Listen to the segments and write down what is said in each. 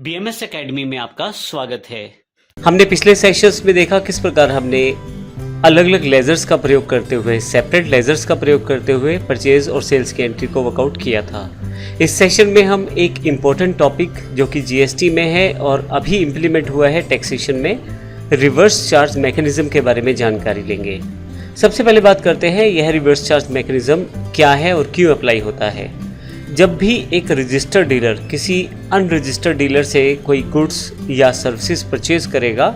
BMS academy में आपका स्वागत है। हमने पिछले सेशंस में देखा किस प्रकार हमने अलग अलग लेजर्स का प्रयोग करते हुए, सेपरेट लेजर्स का प्रयोग करते हुए परचेज और सेल्स की एंट्री को वर्कआउट किया था। इस सेशन में हम एक इम्पोर्टेंट टॉपिक जो कि जीएसटी में है और अभी इम्प्लीमेंट हुआ है टैक्सेशन में, रिवर्स चार्ज मैकेनिज्म के बारे में जानकारी लेंगे। सबसे पहले बात करते हैं यह रिवर्स चार्ज मैकेनिज्म क्या है और क्यों अप्लाई होता है। जब भी एक रजिस्टर्ड डीलर किसी अनरजिस्टर्ड डीलर से कोई गुड्स या सर्विसेज परचेज करेगा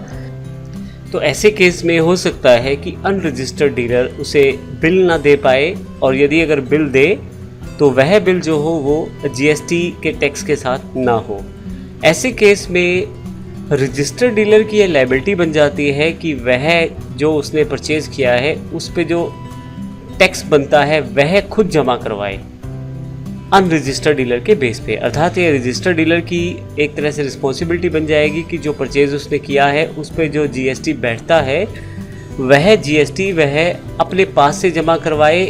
तो ऐसे केस में हो सकता है कि अनरजिस्टर्ड डीलर उसे बिल ना दे पाए, और यदि अगर बिल दे तो वह बिल जो हो वो जीएसटी के टैक्स के साथ ना हो। ऐसे केस में रजिस्टर्ड डीलर की यह लायबिलिटी बन जाती है कि वह जो उसने परचेज किया है उस पे जो टैक्स बनता है वह खुद जमा करवाए अनरजिस्टर्ड डीलर के बेस पे। अर्थात ये रजिस्टर्ड डीलर की एक तरह से रिस्पॉन्सिबिलिटी बन जाएगी कि जो परचेज उसने किया है उस पे जो जीएसटी बैठता है वह जीएसटी वह अपने पास से जमा करवाए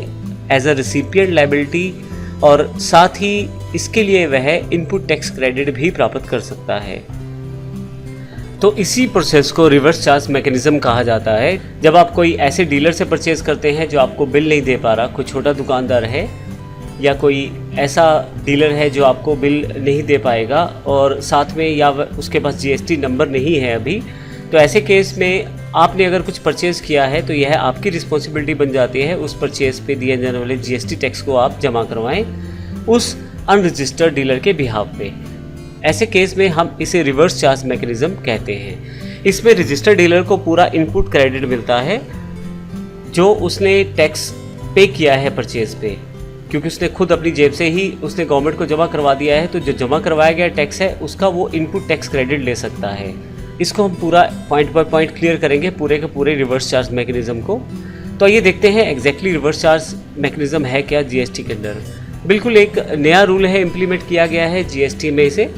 एज अ रिसिपिएंट लायबिलिटी, और साथ ही इसके लिए वह इनपुट टैक्स क्रेडिट भी प्राप्त कर सकता है। तो इसी प्रोसेस को रिवर्स चार्ज मैकेनिज्म कहा जाता है। जब आप कोई ऐसे डीलर से परचेज करते हैं जो आपको बिल नहीं दे पा रहा, कोई छोटा दुकानदार है या कोई ऐसा डीलर है जो आपको बिल नहीं दे पाएगा और साथ में या उसके पास जीएसटी नंबर नहीं है अभी, तो ऐसे केस में आपने अगर कुछ परचेज़ किया है तो यह आपकी रिस्पॉन्सिबिलिटी बन जाती है उस परचेज़ पे दिए जाने वाले जीएसटी टैक्स को आप जमा करवाएं उस अनरजिस्टर्ड डीलर के बिहाफ पे। ऐसे केस में हम इसे रिवर्स चार्ज मैकेनिज्म कहते हैं। इसमें रजिस्टर्ड डीलर को पूरा इनपुट क्रेडिट मिलता है जो उसने टैक्स पे किया है परचेज़ पे, क्योंकि उसने खुद अपनी जेब से ही उसने गवर्नमेंट को जमा करवा दिया है, तो जो जमा करवाया गया टैक्स है उसका वो इनपुट टैक्स क्रेडिट ले सकता है। इसको हम पूरा पॉइंट बाय पॉइंट क्लियर करेंगे पूरे के पूरे रिवर्स चार्ज मैकेनिज्म को। तो ये देखते हैं एग्जैक्टली रिवर्स चार्ज मैकेनिज्म है क्या जीएसटी के अंदर। बिल्कुल एक नया रूल है, इम्प्लीमेंट किया गया है जीएसटी में इसे।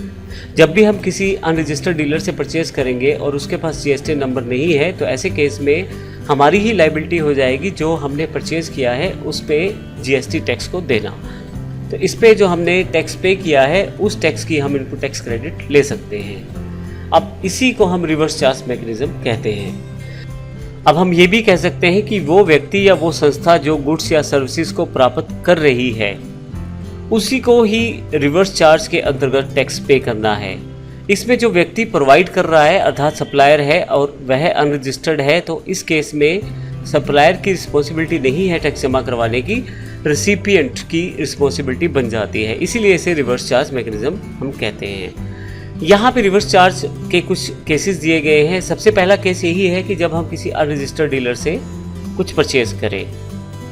जब भी हम किसी अनरजिस्टर्ड डीलर से परचेज करेंगे और उसके पास जीएसटी नंबर नहीं है तो ऐसे केस में हमारी ही लायबिलिटी हो जाएगी जो हमने परचेज किया है उस पे जीएसटी टैक्स को देना। तो इस पे जो हमने टैक्स पे किया है उस टैक्स की हम इनपुट टैक्स क्रेडिट ले सकते हैं। अब इसी को हम रिवर्स चार्ज मैकेनिज्म कहते हैं। अब हम ये भी कह सकते हैं कि वो व्यक्ति या वो संस्था जो गुड्स या सर्विसेज को प्राप्त कर रही है उसी को ही रिवर्स चार्ज के अंतर्गत टैक्स पे करना है। इसमें जो व्यक्ति प्रोवाइड कर रहा है अर्थात सप्लायर है और वह अनरजिस्टर्ड है, तो इस केस में सप्लायर की रिस्पॉन्सिबिलिटी नहीं है टैक्स जमा करवाने की, रिसिपिएंट की रिस्पॉन्सिबिलिटी बन जाती है। इसीलिए इसे रिवर्स चार्ज मैकेनिज्म हम कहते हैं। यहाँ पे रिवर्स चार्ज के कुछ केसेस दिए गए हैं। सबसे पहला केस यही है कि जब हम किसी अनरजिस्टर्ड डीलर से कुछ परचेज करें,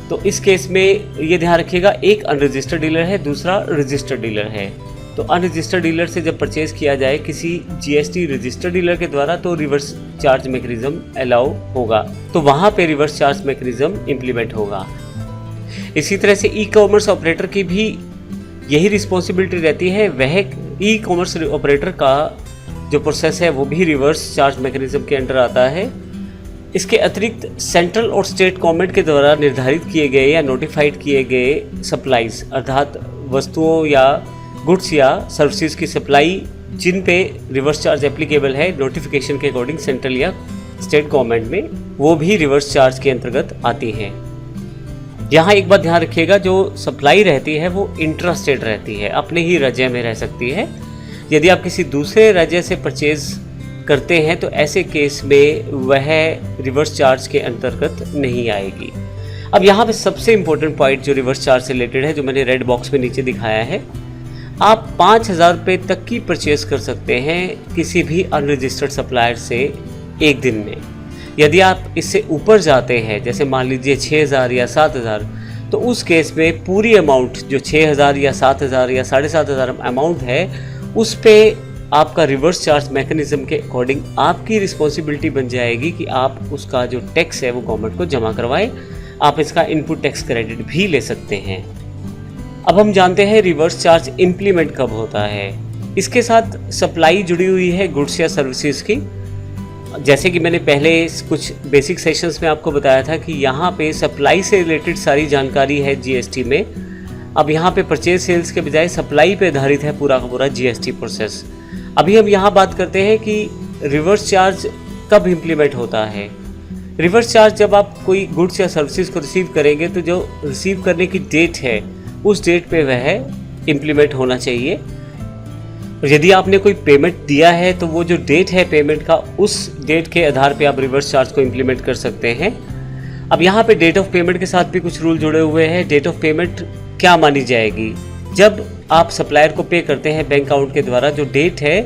तो इस केस में ये ध्यान रखिएगा एक अनरजिस्टर्ड डीलर है, दूसरा रजिस्टर्ड डीलर है। तो अनरजिस्टर्ड डीलर से जब परचेज किया जाए किसी जीएसटी रजिस्टर्ड डीलर के द्वारा तो रिवर्स चार्ज मैकेनिज्म अलाउ होगा, तो वहाँ पे रिवर्स चार्ज मैकेनिज्म इम्प्लीमेंट होगा। इसी तरह से ई कॉमर्स ऑपरेटर की भी यही रिस्पॉन्सिबिलिटी रहती है। वह ई कॉमर्स ऑपरेटर का जो प्रोसेस है वो भी रिवर्स चार्ज मैकेनिज्म के अंडर आता है। इसके अतिरिक्त सेंट्रल और स्टेट गवर्नमेंट के द्वारा निर्धारित किए गए या नोटिफाइड किए गए सप्लाईज अर्थात वस्तुओं या गुड्स या सर्विसेज की सप्लाई जिन पे रिवर्स चार्ज एप्लीकेबल है नोटिफिकेशन के अकॉर्डिंग सेंट्रल या स्टेट गवर्नमेंट में, वो भी रिवर्स चार्ज के अंतर्गत आती है। यहाँ एक बात ध्यान रखिएगा, जो सप्लाई रहती है वो इंट्रा स्टेट रहती है, अपने ही राज्य में रह सकती है। यदि आप किसी दूसरे राज्य से परचेज करते हैं तो ऐसे केस में वह रिवर्स चार्ज के अंतर्गत नहीं आएगी। अब यहाँ पे सबसे इम्पोर्टेंट पॉइंट जो रिवर्स चार्ज से रिलेटेड है, जो मैंने रेड बॉक्स में नीचे दिखाया है, आप 5,000 रुपये तक की परचेज कर सकते हैं किसी भी अनरजिस्टर्ड सप्लायर से एक दिन में। यदि आप इससे ऊपर जाते हैं, जैसे मान लीजिए 6,000 या 7,000, तो उस केस में पूरी अमाउंट जो 6,000 या 7,000 या 7,500 अमाउंट है उस पे आपका रिवर्स चार्ज मैकेनिज्म के अकॉर्डिंग आपकी रिस्पॉन्सिबिलिटी बन जाएगी कि आप उसका जो टैक्स है वो गवर्नमेंट को जमा करवाएं। आप इसका इनपुट टैक्स क्रेडिट भी ले सकते हैं। अब हम जानते हैं रिवर्स चार्ज इम्प्लीमेंट कब होता है। इसके साथ सप्लाई जुड़ी हुई है गुड्स या सर्विसेज की। जैसे कि मैंने पहले कुछ बेसिक सेशंस में आपको बताया था कि यहाँ पे सप्लाई से रिलेटेड सारी जानकारी है जीएसटी में। अब यहाँ पे परचेज सेल्स के बजाय सप्लाई पे आधारित है पूरा का पूरा जीएसटी प्रोसेस। अभी हम यहाँ बात करते हैं कि रिवर्स चार्ज कब इम्प्लीमेंट होता है। रिवर्स चार्ज जब आप कोई गुड्स या सर्विसेज को रिसीव करेंगे तो जो रिसीव करने की डेट है उस डेट पे वह इम्प्लीमेंट होना चाहिए। और यदि आपने कोई पेमेंट दिया है तो वो जो डेट है पेमेंट का, उस डेट के आधार पे आप रिवर्स चार्ज को इम्प्लीमेंट कर सकते हैं। अब यहाँ पे डेट ऑफ पेमेंट के साथ भी कुछ रूल जुड़े हुए हैं। डेट ऑफ पेमेंट क्या मानी जाएगी? जब आप सप्लायर को पे करते हैं बैंक अकाउंट के द्वारा, जो डेट है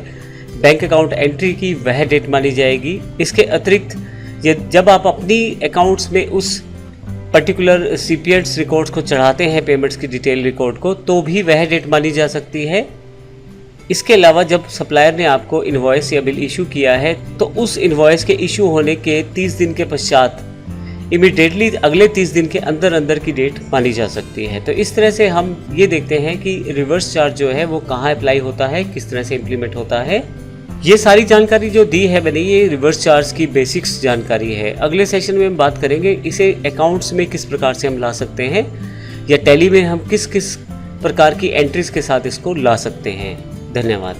बैंक अकाउंट एंट्री की वह डेट मानी जाएगी। इसके अतिरिक्त जब आप अपनी अकाउंट्स में उस पर्टिकुलर रिसिपिएंट्स रिकॉर्ड्स को चढ़ाते हैं, पेमेंट्स की डिटेल रिकॉर्ड को, तो भी वह डेट मानी जा सकती है। इसके अलावा जब सप्लायर ने आपको इनवॉइस या बिल इशू किया है तो उस इनवॉइस के इशू होने के 30 दिन के पश्चात इमीडिएटली अगले 30 दिन के अंदर अंदर की डेट मानी जा सकती है। तो इस तरह से हम ये देखते हैं कि रिवर्स चार्ज जो है वो कहाँ अप्लाई होता है, किस तरह से इम्प्लीमेंट होता है। ये सारी जानकारी जो दी है मैंने, ये रिवर्स चार्ज की बेसिक्स जानकारी है। अगले सेशन में हम बात करेंगे इसे अकाउंट्स में किस प्रकार से हम ला सकते हैं, या टैली में हम किस किस प्रकार की एंट्रीज के साथ इसको ला सकते हैं। धन्यवाद।